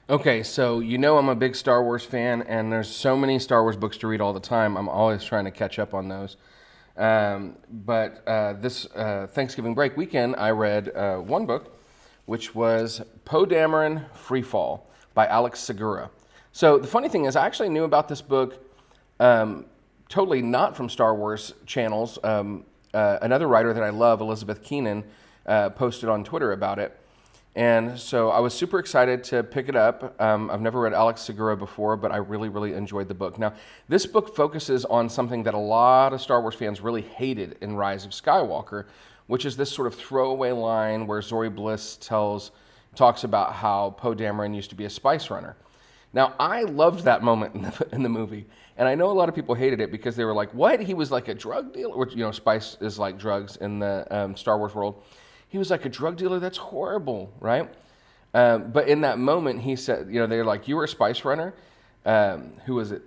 Okay, so you know I'm a big Star Wars fan, and there's so many Star Wars books to read all the time. I'm always trying to catch up on those. But this Thanksgiving break weekend, I read one book, which was Poe Dameron Free Fall by Alex Segura. So the funny thing is, I actually knew about this book totally not from Star Wars channels. Another writer that I love, Elizabeth Keenan, posted on Twitter about it. And so I was super excited to pick it up. I've never read Alex Segura before, but I really, really enjoyed the book. Now, this book focuses on something that a lot of Star Wars fans really hated in Rise of Skywalker, which is this sort of throwaway line where Zori Bliss talks about how Poe Dameron used to be a spice runner. Now, I loved that moment in the movie, and I know a lot of people hated it because they were like, "What? He was like a drug dealer?" Which, spice is like drugs in the Star Wars world. He was like a drug dealer. That's horrible, right? But in that moment, he said, they're like, "You were a spice runner." Who was it?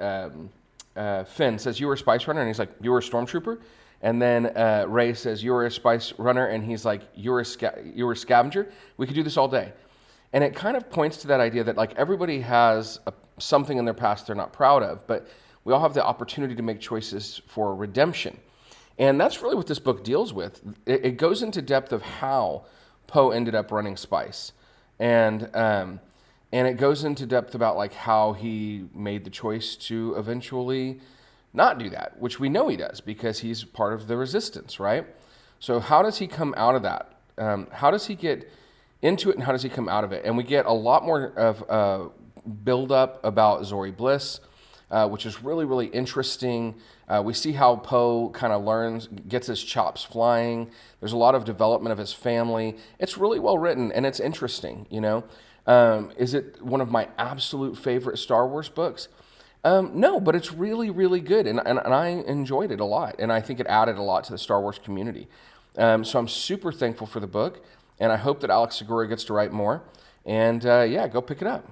Finn says, "You were a spice runner," and he's like, "You were a stormtrooper." And then Ray says, "You were a spice runner," and he's like, "You were a scavenger." We could do this all day. And it kind of points to that idea that like everybody has something in their past they're not proud of, but we all have the opportunity to make choices for redemption. And that's really what this book deals with. It goes into depth of how Poe ended up running Spice, and it goes into depth about like how he made the choice to eventually not do that, which we know he does because he's part of the resistance, right? So how does he come out of that? How does he get into it, and how does he come out of it? And we get a lot more of build up about Zori Bliss, which is really, really interesting. We see how Poe kind of gets his chops flying. There's a lot of development of his family. It's really well written, and it's interesting. Is it one of my absolute favorite Star Wars books? No, but it's really, really good, and I enjoyed it a lot, and I think it added a lot to the Star Wars community. So I'm super thankful for the book, and I hope that Alex Segura gets to write more. And yeah, go pick it up.